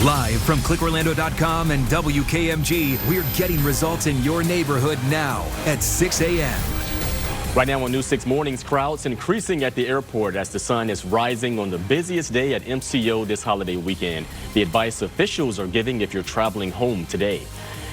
Live from clickorlando.com and WKMG, we're getting results in your neighborhood now at 6 a.m. Right now on News 6 Mornings, crowds increasing at the airport as the sun is rising on the busiest day at MCO this holiday weekend. The advice officials are giving if you're traveling home today.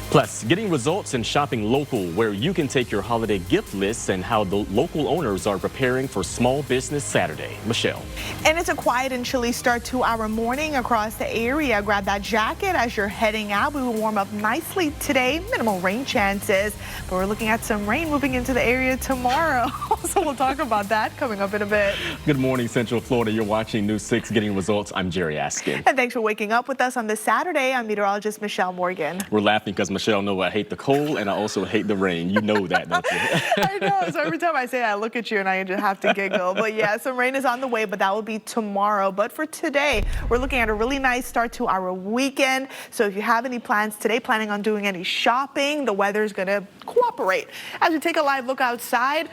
Plus, getting results in shopping local, where you can take your holiday gift lists and how the local owners are preparing for Small Business Saturday. Michelle. And it's a quiet and chilly start to our morning across the area. Grab that jacket as you're heading out. We will warm up nicely today. Minimal rain chances, but we're looking at some rain moving into the area tomorrow. So we'll talk about that coming up in a bit. Good morning, Central Florida. You're watching News 6 Getting Results. I'm Jerry Askin. And thanks for waking up with us on this Saturday. I'm meteorologist Michelle Morgan. We're laughing because Michelle knows I hate the cold and I also hate the rain. You know that, don't you? I know. So every time I say it, I look at you and I just have to giggle. But yeah, some rain is on the way, but that will be tomorrow. But for today, we're looking at a really nice start to our weekend. So if you have any plans today, planning on doing any shopping, the weather is going to cooperate. As we take a live look outside,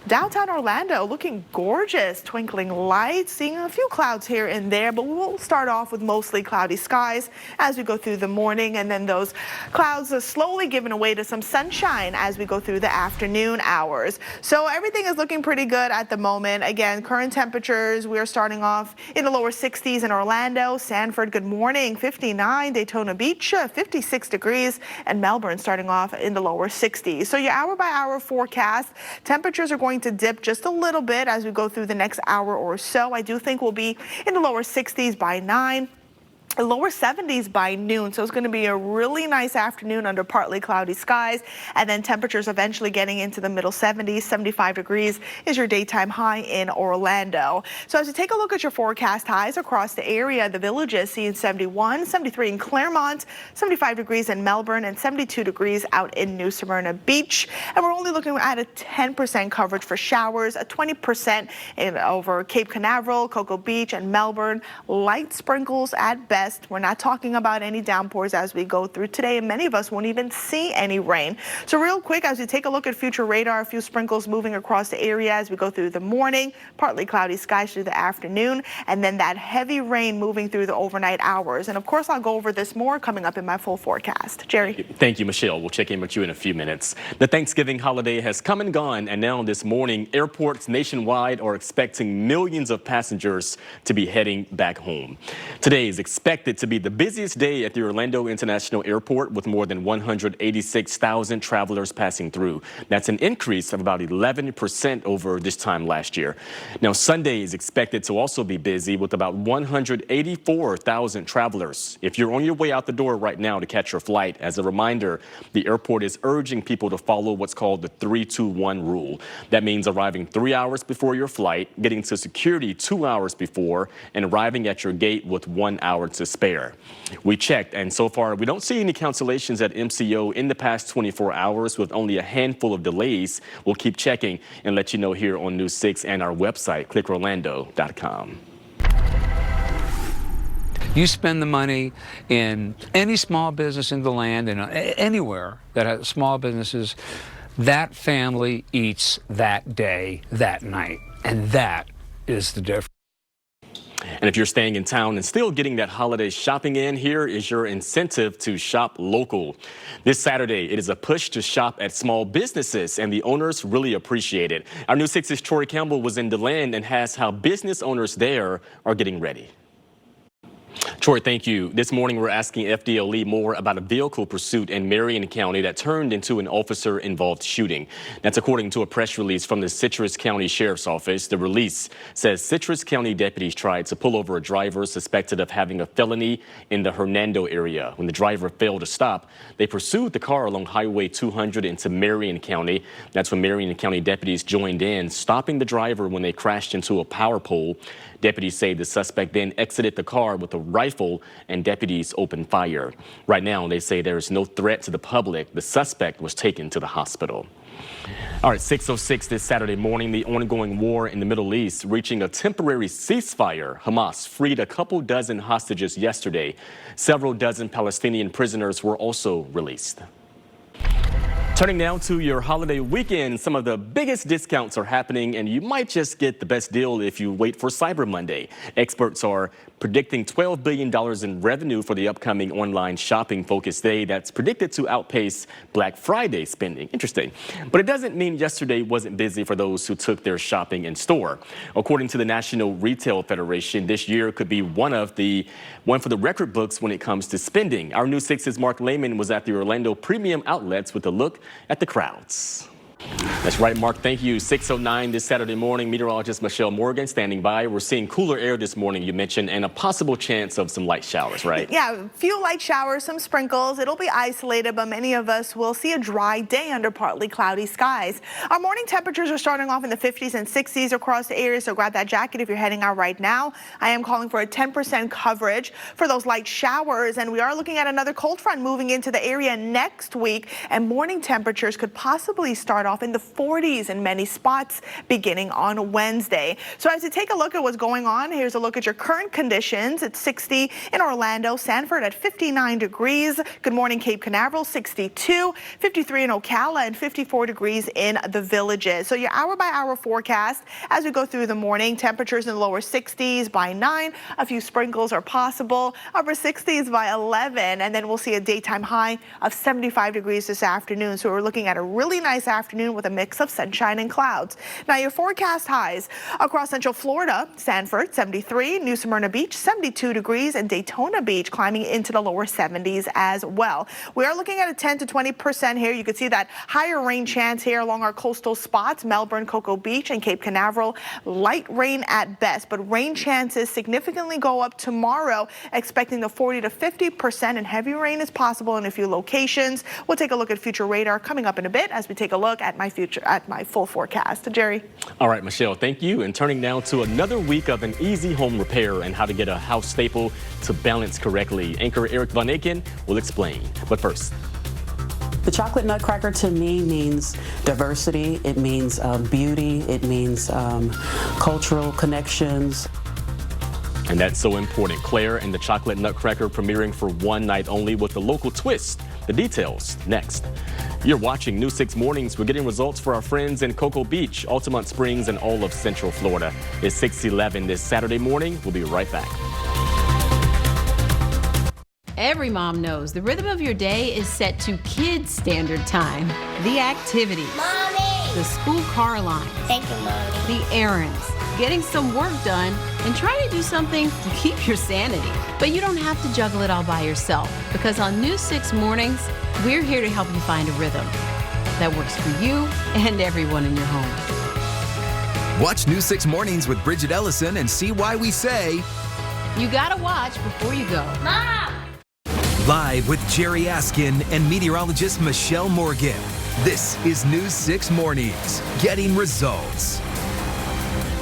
downtown Orlando looking gorgeous, twinkling lights, seeing a few clouds here and there, but we'll start off with mostly cloudy skies as we go through the morning, and then those clouds are slowly giving away to some sunshine as we go through the afternoon hours. So everything is looking pretty good at the moment. Again, current temperatures, we are starting off in the lower 60s in Orlando. Sanford, good morning, 59. Daytona Beach, 56 degrees, and Melbourne starting off in the lower 60s. So your hour by hour forecast, temperatures are going to dip just a little bit as we go through the next hour or so. I do think we'll be in the lower 60s by 9. Lower 70s by noon, so it's going to be a really nice afternoon under partly cloudy skies, and then temperatures eventually getting into the middle 70s. 75 degrees is your daytime high in Orlando. So as you take a look at your forecast highs across the area, the Villages seeing 71, 73 in Claremont, 75 degrees in Melbourne, and 72 degrees out in New Smyrna Beach. And we're only looking at a 10% coverage for showers, a 20% over Cape Canaveral, Cocoa Beach, and Melbourne. Light sprinkles at best. We're not talking about any downpours as we go through today, and many of us won't even see any rain. So real quick, as we take a look at future radar, a few sprinkles moving across the area as we go through the morning, partly cloudy skies through the afternoon, and then that heavy rain moving through the overnight hours. And of course, I'll go over this more coming up in my full forecast. Jerry. Thank you, Michelle. We'll check in with you in a few minutes. The Thanksgiving holiday has come and gone, and now this morning, airports nationwide are expecting millions of passengers to be heading back home. Today is expected to be the busiest day at the Orlando International Airport, with more than 186,000 travelers passing through. That's an increase of about 11% over this time last year. Now, Sunday is expected to also be busy with about 184,000 travelers. If you're on your way out the door right now to catch your flight, as a reminder, the airport is urging people to follow what's called the 3-2-1 rule. That means arriving 3 hours before your flight, getting to security 2 hours before, and arriving at your gate with 1 hour to spare. We checked, and so far we don't see any cancellations at MCO in the past 24 hours, with only a handful of delays. We'll keep checking and let you know here on News 6 and our website, clickorlando.com. You spend the money in any small business in the land and anywhere that has small businesses, that family eats that day, that night, and that is the difference. And if you're staying in town and still getting that holiday shopping in, here is your incentive to shop local. This Saturday, it is a push to shop at small businesses, and the owners really appreciate it. Our News 6's Troy Campbell was in DeLand and has how business owners there are getting ready. Troy, thank you. This morning, we're asking FDLE more about a vehicle pursuit in Marion County that turned into an officer-involved shooting. That's according to a press release from the Citrus County Sheriff's Office. The release says Citrus County deputies tried to pull over a driver suspected of having a felony in the Hernando area. When the driver failed to stop, they pursued the car along Highway 200 into Marion County. That's when Marion County deputies joined in, stopping the driver when they crashed into a power pole. Deputies say the suspect then exited the car with a rifle, and deputies opened fire. Right now, they say there is no threat to the public. The suspect was taken to the hospital. All right, 6:06 this Saturday morning, the ongoing war in the Middle East reaching a temporary ceasefire. Hamas freed a couple dozen hostages yesterday. Several dozen Palestinian prisoners were also released. Turning now to your holiday weekend, some of the biggest discounts are happening, and you might just get the best deal if you wait for Cyber Monday. Experts are predicting $12 billion in revenue for the upcoming online shopping-focused day that's predicted to outpace Black Friday spending. Interesting. But it doesn't mean yesterday wasn't busy for those who took their shopping in store. According to the National Retail Federation, this year could be one for the record books when it comes to spending. Our News 6's Mark Lehman was at the Orlando Premium Outlets with a look at the crowds. That's right, Mark. Thank you. 6:09 this Saturday morning. Meteorologist Michelle Morgan standing by. We're seeing cooler air this morning, you mentioned, and a possible chance of some light showers, right? Yeah, a few light showers, some sprinkles. It'll be isolated, but many of us will see a dry day under partly cloudy skies. Our morning temperatures are starting off in the 50s and 60s across the area, so grab that jacket if you're heading out right now. I am calling for a 10% coverage for those light showers, and we are looking at another cold front moving into the area next week, and morning temperatures could possibly start off in the 40s in many spots beginning on Wednesday. So as you take a look at what's going on, here's a look at your current conditions. It's 60 in Orlando, Sanford at 59 degrees. Good morning, Cape Canaveral, 62, 53 in Ocala, and 54 degrees in the Villages. So your hour-by-hour forecast as we go through the morning, temperatures in the lower 60s by 9. A few sprinkles are possible. Upper 60s by 11, and then we'll see a daytime high of 75 degrees this afternoon. So we're looking at a really nice afternoon with a mix of sunshine and clouds. Now your forecast highs across Central Florida, Sanford 73, New Smyrna Beach 72 degrees, and Daytona Beach climbing into the lower 70s as well. We are looking at a 10 to 20% here. You can see that higher rain chance here along our coastal spots, Melbourne, Cocoa Beach, and Cape Canaveral. Light rain at best, but rain chances significantly go up tomorrow, expecting the 40 to 50%, and heavy rain is possible in a few locations. We'll take a look at future radar coming up in a bit as we take a look at my full forecast. Jerry. All right, Michelle, thank you. And turning now to another week of an easy home repair and how to get a house staple to balance correctly. Anchor Eric Von Aken will explain. But first, the chocolate nutcracker to me means diversity. It means beauty. It means cultural connections. And that's so important. Claire and the chocolate nutcracker premiering for one night only with a local twist. The details next. You're watching News 6 Mornings. We're getting results for our friends in Cocoa Beach, Altamont Springs, and all of Central Florida. It's 6:11 this Saturday morning. We'll be right back. Every mom knows the rhythm of your day is set to kids' standard time. The activities, Mommy! the school car lines, Thank you, Mommy. the errands, getting some work done, and trying to do something to keep your sanity. But you don't have to juggle it all by yourself, because on News 6 Mornings, we're here to help you find a rhythm that works for you and everyone in your home. Watch News 6 Mornings with Bridget Ellison and see why we say, You gotta watch before you go. Mom! live with Jerry Askin and meteorologist Michelle Morgan. This is News 6 Mornings, getting results.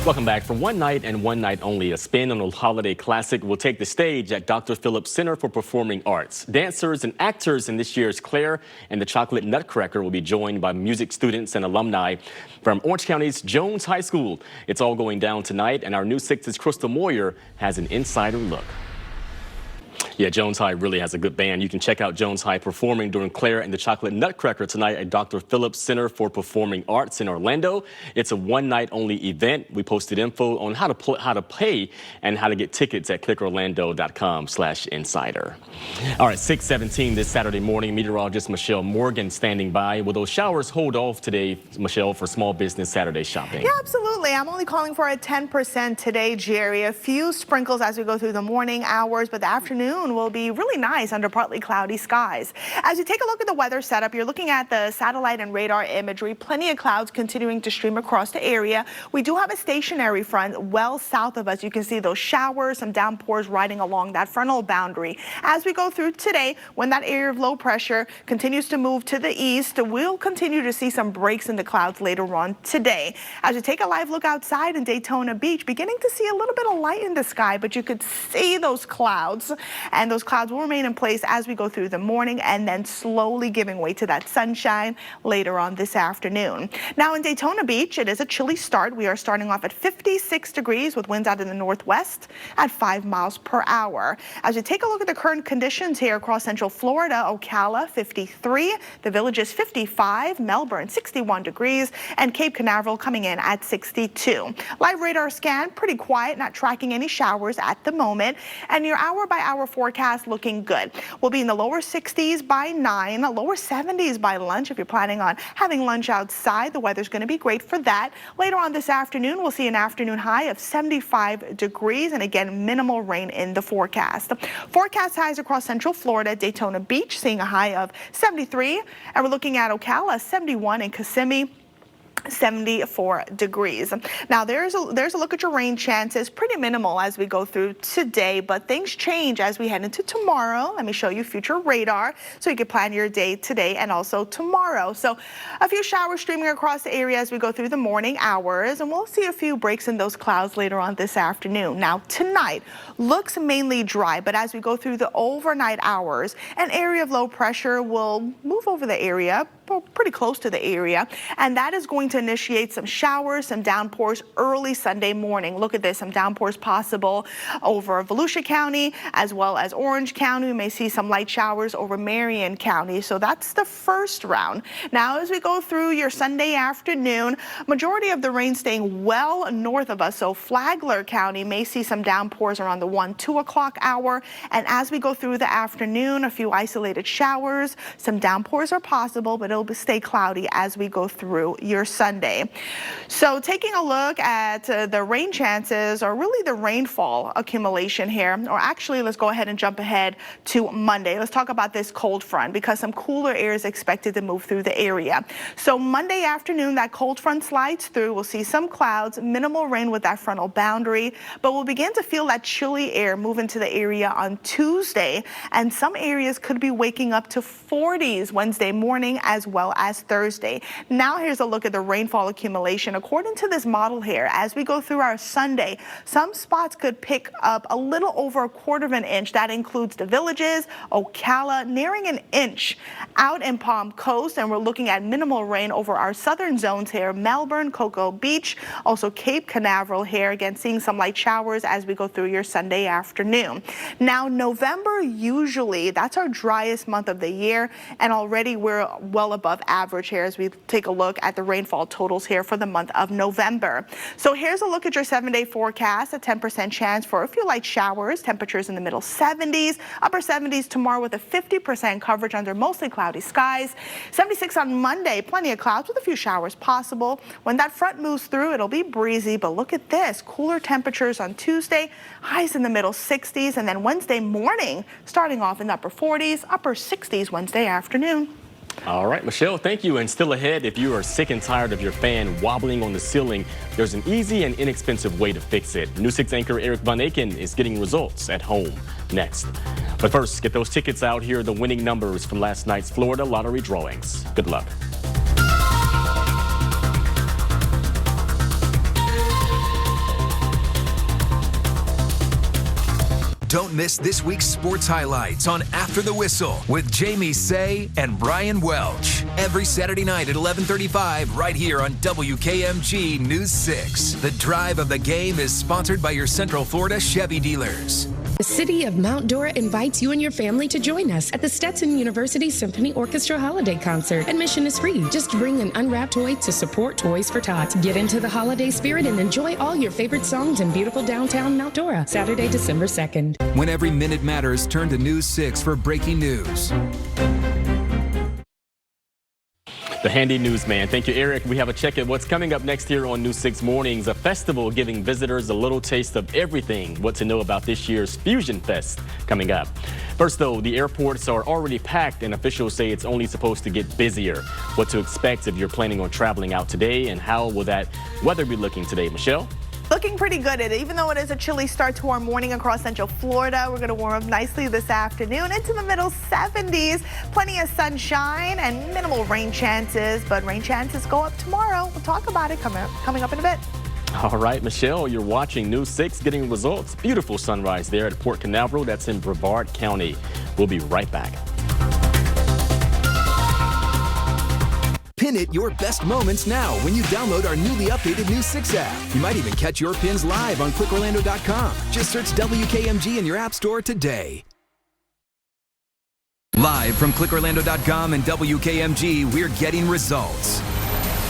Welcome back. For one night and one night only, a spin on a holiday classic will take the stage at Dr. Phillips Center for Performing Arts. Dancers and actors in this year's Claire and the Chocolate Nutcracker will be joined by music students and alumni from Orange County's Jones High School. It's all going down tonight, and our News 6's Crystal Moyer has an insider look. Yeah, Jones High really has a good band. You can check out Jones High performing during Claire and the Chocolate Nutcracker tonight at Dr. Phillips Center for Performing Arts in Orlando. It's a one-night-only event. We posted info on how to pay and how to get tickets at clickorlando.com/insider. All right, 6:17 this Saturday morning. Meteorologist Michelle Morgan standing by. Will those showers hold off today, Michelle, for Small Business Saturday shopping? Yeah, absolutely. I'm only calling for a 10% today, Jerry. A few sprinkles as we go through the morning hours, but the afternoon will be really nice under partly cloudy skies. As you take a look at the weather setup, you're looking at the satellite and radar imagery. Plenty of clouds continuing to stream across the area. We do have a stationary front well south of us. You can see those showers, some downpours riding along that frontal boundary. As we go through today, when that area of low pressure continues to move to the east, we'll continue to see some breaks in the clouds later on today. As you take a live look outside in Daytona Beach, beginning to see a little bit of light in the sky, but you could see those clouds. and those clouds will remain in place as we go through the morning and then slowly giving way to that sunshine later on this afternoon. Now in Daytona Beach, it is a chilly start. We are starting off at 56 degrees with winds out in the northwest at 5 miles per hour. As we take a look at the current conditions here across Central Florida, Ocala 53, the Villages 55, Melbourne 61 degrees, and Cape Canaveral coming in at 62. Live radar scan, pretty quiet, not tracking any showers at the moment, and your hour-by-hour forecast looking good. We'll be in the lower 60s by 9, lower 70s by lunch if you're planning on having lunch outside. The weather's going to be great for that. Later on this afternoon, we'll see an afternoon high of 75 degrees, and again, minimal rain in the forecast. Forecast highs across Central Florida, Daytona Beach seeing a high of 73, and we're looking at Ocala 71 and Kissimmee 74 degrees. Now there's a look at your rain chances, pretty minimal as we go through today, but things change as we head into tomorrow. Let me show you future radar so you can plan your day today and also tomorrow. So a few showers streaming across the area as we go through the morning hours, and we'll see a few breaks in those clouds later on this afternoon. Now tonight looks mainly dry, but as we go through the overnight hours, an area of low pressure will move over the area, pretty close to the area, and that is going to initiate some showers, some downpours early Sunday morning. Look at this, some downpours possible over Volusia County as well as Orange County. We may see some light showers over Marion County, so that's the first round. Now as we go through your Sunday afternoon, majority of the rain staying well north of us, so Flagler County may see some downpours around the 1-2 o'clock hour, and as we go through the afternoon, a few isolated showers, some downpours are possible, but it'll stay cloudy as we go through your Sunday. So taking a look at the rain chances, or really the rainfall accumulation here, or actually let's go ahead and jump ahead to Monday. Let's talk about this cold front because some cooler air is expected to move through the area. So Monday afternoon, that cold front slides through. We'll see some clouds, minimal rain with that frontal boundary, but we'll begin to feel that chilly air move into the area on Tuesday, and some areas could be waking up to 40s Wednesday morning as well as Thursday. Now here's a look at the rainfall accumulation. According to this model here, as we go through our Sunday, some spots could pick up a little over 1/4 of an inch. That includes the Villages, Ocala, nearing an inch out in Palm Coast, and we're looking at minimal rain over our southern zones here, Melbourne, Cocoa Beach, also Cape Canaveral here. Again, seeing some light showers as we go through your Sunday afternoon. Now November, usually that's our driest month of the year, and already we're well above average here as we take a look at the rainfall totals here for the month of November. So here's a look at your 7-day forecast, a 10% chance for a few light showers, temperatures in the middle 70s, upper 70s tomorrow with a 50% coverage under mostly cloudy skies. 76 on Monday, plenty of clouds with a few showers possible. When that front moves through, it'll be breezy, but look at this, cooler temperatures on Tuesday, highs in the middle 60s, and then Wednesday morning starting off in the upper 40s, upper 60s Wednesday afternoon. All right, Michelle, thank you. And still ahead, if you are sick and tired of your fan wobbling on the ceiling, there's an easy and inexpensive way to fix it. News 6 anchor Eric Van Aken is getting results at home next. But first, get those tickets out. Here are the winning numbers from last night's Florida lottery drawings. Good luck. Don't miss this week's sports highlights on After the Whistle with Jamie Say and Brian Welch. Every Saturday night at 11:35 right here on WKMG News 6. The Drive of the Game is sponsored by your Central Florida Chevy dealers. The City of Mount Dora invites you and your family to join us at the Stetson University Symphony Orchestra Holiday Concert. Admission is free. Just bring an unwrapped toy to support Toys for Tots. Get into the holiday spirit and enjoy all your favorite songs in beautiful downtown Mount Dora. Saturday, December 2nd. When every minute matters, turn to News 6 for breaking news. The handy newsman. Thank you, Eric. We have a check at what's coming up next here on News 6 Mornings, a festival giving visitors a little taste of everything. What to know about this year's Fusion Fest coming up. First, though, the airports are already packed, and officials say it's only supposed to get busier. What to expect if you're planning on traveling out today, and how will that weather be looking today, Michelle? Looking pretty good. Even though it is a chilly start to our morning across Central Florida, we're going to warm up nicely this afternoon into the middle 70s. Plenty of sunshine and minimal rain chances, but rain chances go up tomorrow. We'll talk about it coming up in a bit. All right, Michelle, you're watching News 6 getting results. Beautiful sunrise there at Port Canaveral. That's in Brevard County. We'll be right back. Pin it your best moments now when you download our newly updated News 6 app. You might even catch your pins live on clickorlando.com. Just search WKMG in your app store today. Live from clickorlando.com and WKMG, we're getting results.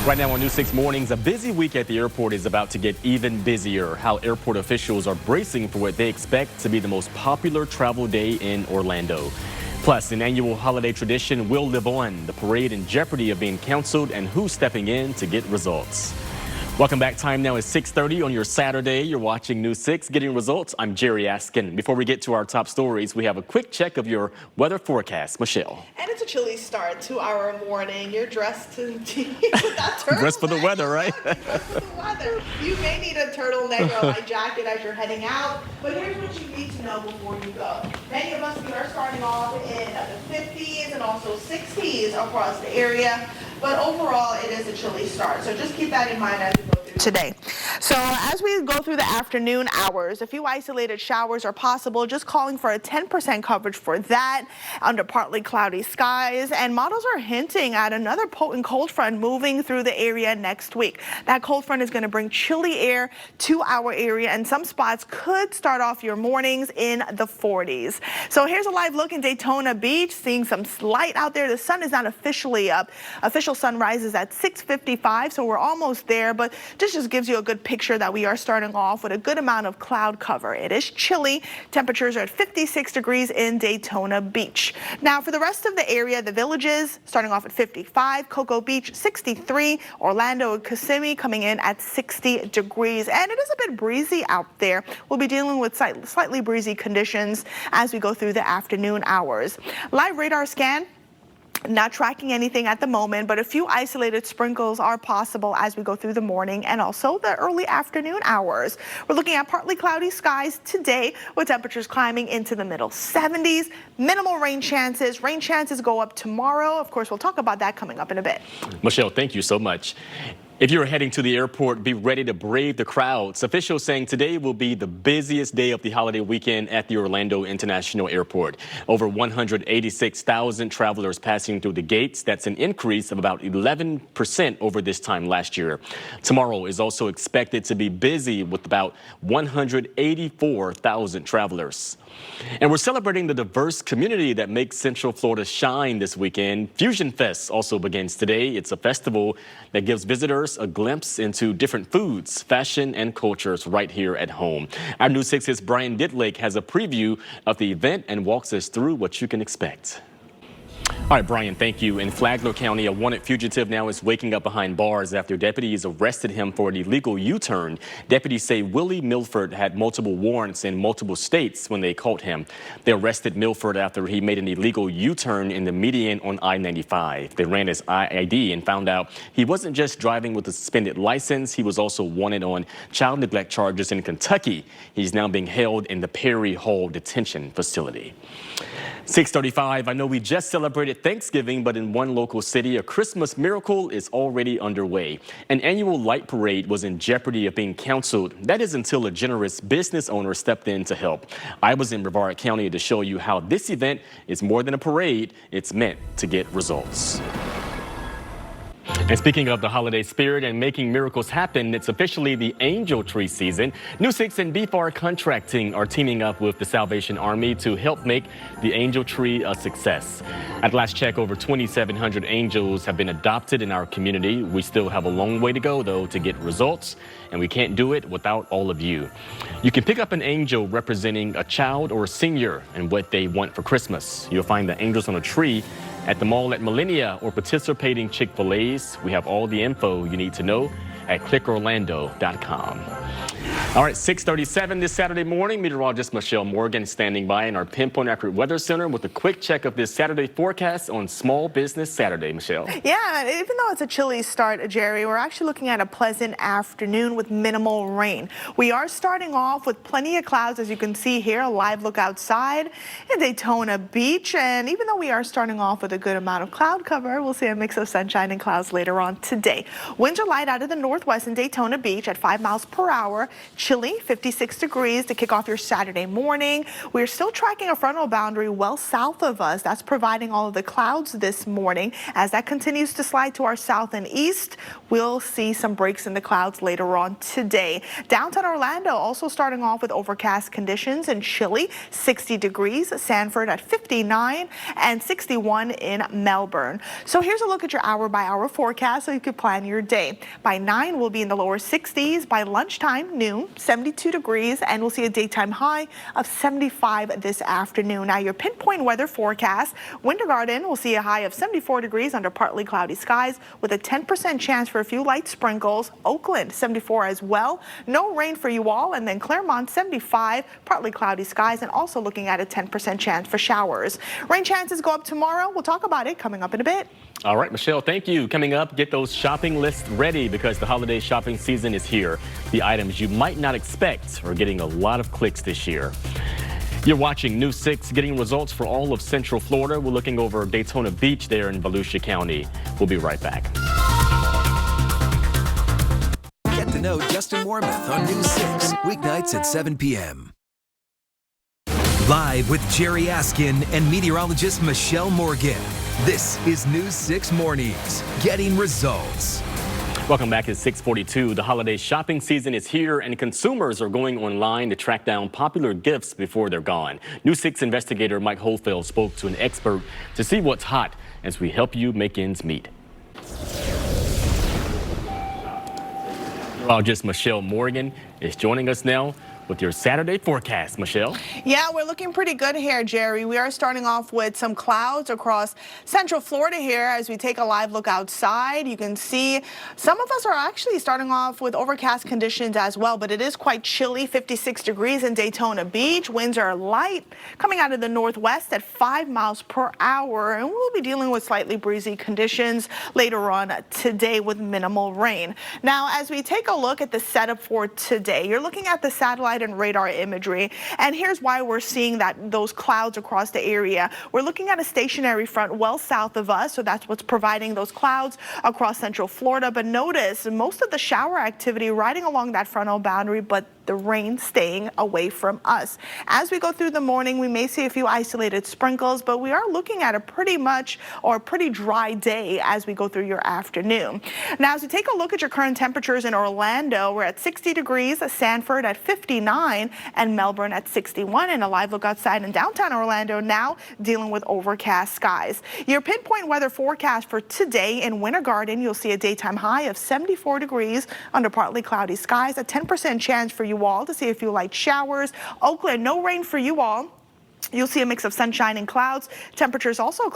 Right now on News 6 Mornings, a busy week at the airport is about to get even busier. How airport officials are bracing for what they expect to be the most popular travel day in Orlando. Plus, an annual holiday tradition will live on. The parade in jeopardy of being canceled and who's stepping in to get results. Welcome back. Time now is 6:30 on your Saturday. You're watching News 6 getting results. I'm Jerry Askin. Before we get to our top stories, we have a quick check of your weather forecast. Michelle. And it's a chilly start to our morning. You're dressed to with that turtleneck. Dressed for the weather, right? Dressed for the weather. You may need a turtleneck or a light jacket as you're heading out, but here's what you need to know before you go. Many of us, we are starting off in the 50s and also 60s across the area, but overall it is a chilly start. So just keep that in mind as we go through today. So as we go through the afternoon hours, a few isolated showers are possible, just calling for a 10% coverage for that under partly cloudy skies. And models are hinting at another potent cold front moving through the area next week. That cold front is going to bring chilly air to our area, and some spots could start off your mornings in the 40s. So here's a live look in Daytona Beach, seeing some light out there. The sun is not officially up. Official sun rises at 6:55, so we're almost there, but this just gives you a good picture that we are starting off with a good amount of cloud cover. It is chilly. Temperatures are at 56 degrees in Daytona Beach. Now for the rest of the area, the Villages starting off at 55, Cocoa Beach 63, Orlando and Kissimmee coming in at 60 degrees. And it is a bit breezy out there. We'll be dealing with slightly breezy conditions as we go through the afternoon hours. Live radar scan. Not tracking anything at the moment, but a few isolated sprinkles are possible as we go through the morning and also the early afternoon hours. We're looking at partly cloudy skies today with temperatures climbing into the middle 70s. Minimal rain chances. Rain chances go up tomorrow. Of course, we'll talk about that coming up in a bit. Michelle, thank you so much. If you're heading to the airport, be ready to brave the crowds. Officials saying today will be the busiest day of the holiday weekend at the Orlando International Airport. Over 186,000 travelers passing through the gates. That's an increase of about 11% over this time last year. Tomorrow is also expected to be busy with about 184,000 travelers. And we're celebrating the diverse community that makes Central Florida shine this weekend. Fusion Fest also begins today. It's a festival that gives visitors a glimpse into different foods, fashion, and cultures right here at home. Our News 6's Brian Ditlake has a preview of the event and walks us through what you can expect. All right, Brian, thank you. In Flagler County, a wanted fugitive now is waking up behind bars after deputies arrested him for an illegal U-turn. Deputies say Willie Milford had multiple warrants in multiple states when they caught him. They arrested Milford after he made an illegal U-turn in the median on I-95. They ran his ID and found out he wasn't just driving with a suspended license. He was also wanted on child neglect charges in Kentucky. He's now being held in the Perry Hall detention facility. 6:35. I know we just celebrated Thanksgiving, but in one local city, a Christmas miracle is already underway. An annual light parade was in jeopardy of being canceled. That is until a generous business owner stepped in to help. I was in Brevard County to show you how this event is more than a parade. It's meant to get results. And speaking of the holiday spirit and making miracles happen, it's officially the angel tree season. News 6 and BFAR Contracting are teaming up with the Salvation Army to help make the angel tree a success. At last check, over 2,700 angels have been adopted in our community. We still have a long way to go, though, to get results, and we can't do it without all of you. You can pick up an angel representing a child or a senior and what they want for Christmas. You'll find the angels on a tree at the mall at Millennia or participating Chick-fil-A's. We have all the info you need to know at clickorlando.com. All right, 6:37 this Saturday morning. Meteorologist Michelle Morgan standing by in our Pinpoint Accurate Weather Center with a quick check of this Saturday forecast on Small Business Saturday. Michelle. Yeah, even though it's a chilly start, Jerry, we're actually looking at a pleasant afternoon with minimal rain. We are starting off with plenty of clouds, as you can see here, a live look outside in Daytona Beach. And even though we are starting off with a good amount of cloud cover, we'll see a mix of sunshine and clouds later on today. Winds are light out of the northwest in Daytona Beach at 5 miles per hour. Chilly, 56 degrees to kick off your Saturday morning. We're still tracking a frontal boundary well south of us. That's providing all of the clouds this morning. As that continues to slide to our south and east, we'll see some breaks in the clouds later on today. Downtown Orlando also starting off with overcast conditions and chilly, 60 degrees. Sanford at 59 and 61 in Melbourne. So here's a look at your hour-by-hour forecast so you can plan your day. By 9, we'll be in the lower 60s. By lunchtime, noon, 72 degrees, and we'll see a daytime high of 75 this afternoon. Now your pinpoint weather forecast, Winter Garden will see a high of 74 degrees under partly cloudy skies with a 10% chance for a few light sprinkles. Oakland 74 as well. No rain for you all. And then Claremont 75, partly cloudy skies, and also looking at a 10% chance for showers. Rain chances go up tomorrow. We'll talk about it coming up in a bit. All right, Michelle, thank you. Coming up, get those shopping lists ready because the holiday shopping season is here. The items you might not expect are getting a lot of clicks this year. You're watching News 6, getting results for all of Central Florida. We're looking over Daytona Beach there in Volusia County. We'll be right back. Get to know Justin Warmoth on News 6, weeknights at 7 p.m. Live with Jerry Askin and meteorologist Michelle Morgan. This is News 6 Mornings, getting results. Welcome back at 6:42. The holiday shopping season is here and consumers are going online to track down popular gifts before they're gone. News 6 investigator Mike Holfeld spoke to an expert to see what's hot as we help you make ends meet. Meteorologist Michelle Morgan is joining us now with your Saturday forecast. Michelle? Yeah, we're looking pretty good here, Jerry. We are starting off with some clouds across Central Florida here as we take a live look outside. You can see some of us are actually starting off with overcast conditions as well, but it is quite chilly, 56 degrees in Daytona Beach. Winds are light coming out of the northwest at 5 miles per hour, and we'll be dealing with slightly breezy conditions later on today with minimal rain. Now, as we take a look at the setup for today, you're looking at the satellite and radar imagery, and here's why we're seeing those clouds across the area. We're looking at a stationary front well south of us, so that's what's providing those clouds across Central Florida. But notice most of the shower activity riding along that frontal boundary, but the rain staying away from us. As we go through the morning, we may see a few isolated sprinkles, but we are looking at a pretty dry day as we go through your afternoon. Now, as we take a look at your current temperatures in Orlando, we're at 60 degrees, Sanford at 59, and Melbourne at 61. And a live look outside in downtown Orlando now dealing with overcast skies. Your pinpoint weather forecast for today in Winter Garden, you'll see a daytime high of 74 degrees under partly cloudy skies, a 10% chance for you all to see a few light showers. Oakland, no rain for you all. You'll see a mix of sunshine and clouds. Temperatures also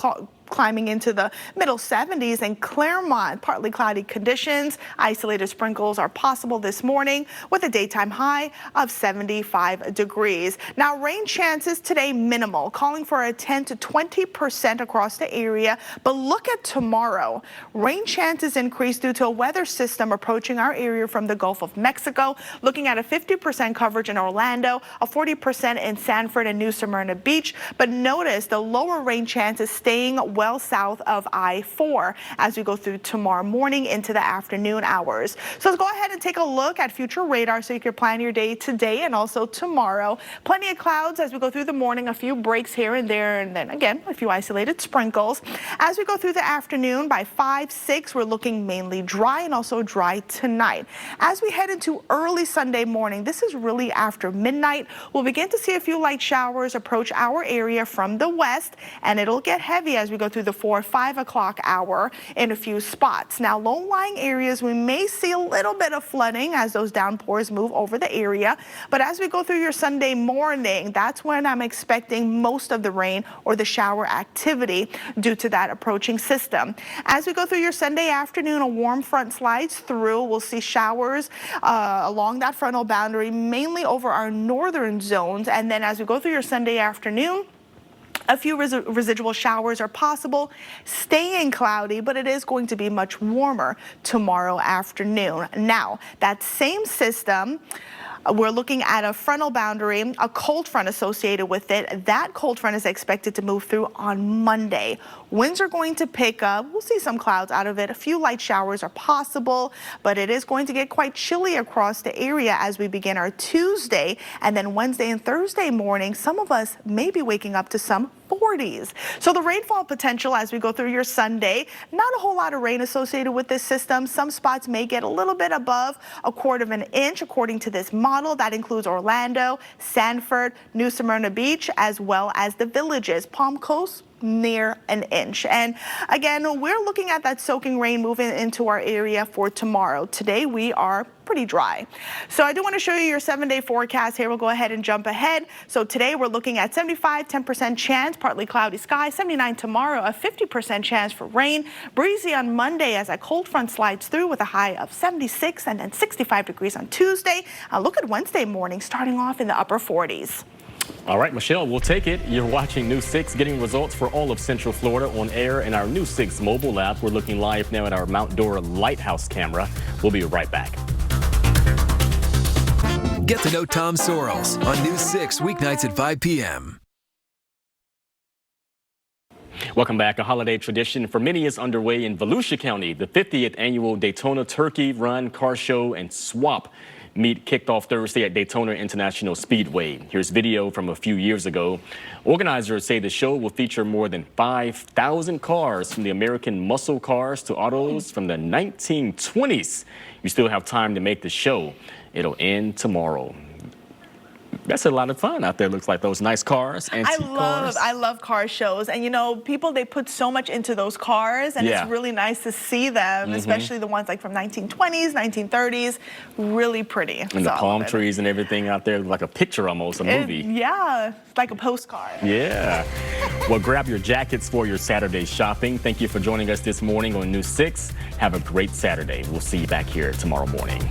climbing into the middle 70s, and Claremont, partly cloudy conditions. Isolated sprinkles are possible this morning with a daytime high of 75 degrees. Now, rain chances today minimal, calling for a 10 to 20% across the area. But look at tomorrow. Rain chances increase due to a weather system approaching our area from the Gulf of Mexico, looking at a 50% coverage in Orlando, a 40% in Sanford and New Smyrna Beach. But notice the lower rain chances staying well south of I-4 as we go through tomorrow morning into the afternoon hours. So let's go ahead and take a look at future radar so you can plan your day today and also tomorrow. Plenty of clouds as we go through the morning, a few breaks here and there, and then again a few isolated sprinkles. As we go through the afternoon, by 5, 6, we're looking mainly dry and also dry tonight. As we head into early Sunday morning, this is really after midnight, we'll begin to see a few light showers approach our area from the west, and it'll get heavy as we go through the 4 or 5 o'clock hour in a few spots. Now, low-lying areas, we may see a little bit of flooding as those downpours move over the area. But as we go through your Sunday morning, that's when I'm expecting most of the rain or the shower activity due to that approaching system. As we go through your Sunday afternoon, a warm front slides through. We'll see showers along that frontal boundary, mainly over our northern zones. And then as we go through your Sunday afternoon, a few residual showers are possible, staying cloudy, but it is going to be much warmer tomorrow afternoon. Now, that same system, we're looking at a frontal boundary, a cold front associated with it. That cold front is expected to move through on Monday. Winds are going to pick up. We'll see some clouds out of it. A few light showers are possible, but it is going to get quite chilly across the area as we begin our Tuesday. And then Wednesday and Thursday morning, some of us may be waking up to some 40s. So the rainfall potential as we go through your Sunday, not a whole lot of rain associated with this system. Some spots may get a little bit above 1/4 inch according to this model. That includes Orlando, Sanford, New Smyrna Beach, as well as the Villages, Palm Coast, near 1 inch. And again, we're looking at that soaking rain moving into our area for tomorrow. Today we are pretty dry. So I do want to show you your 7-day forecast here. We'll go ahead and jump ahead. So today we're looking at 75, 10% chance, partly cloudy sky, 79 tomorrow, a 50% chance for rain, breezy on Monday as that cold front slides through with a high of 76 and then 65 degrees on Tuesday. Look at Wednesday morning starting off in the upper 40s. All right, Michelle, we'll take it. You're watching News 6, getting results for all of Central Florida on air in our News 6 mobile app. We're looking live now at our Mount Dora Lighthouse camera. We'll be right back. Get to know Tom Sorrells on News 6 weeknights at 5 p.m. Welcome back. A holiday tradition for many is underway in Volusia County. The 50th annual Daytona Turkey Run, Car Show, and Swap Meet kicked off Thursday at Daytona International Speedway. Here's video from a few years ago. Organizers say the show will feature more than 5,000 cars, from the American muscle cars to autos from the 1920s. You still have time to make the show. It'll end tomorrow. That's a lot of fun out there. Looks like those nice cars. I love car shows, and you know, people, they put so much into those cars, and it's really nice to see them, especially the ones like from 1920s, 1930s. Really pretty. And the palm trees and everything out there, like a picture almost, a movie. Yeah, like a postcard. Yeah. Well, grab your jackets for your Saturday shopping. Thank you for joining us this morning on News 6. Have a great Saturday. We'll see you back here tomorrow morning.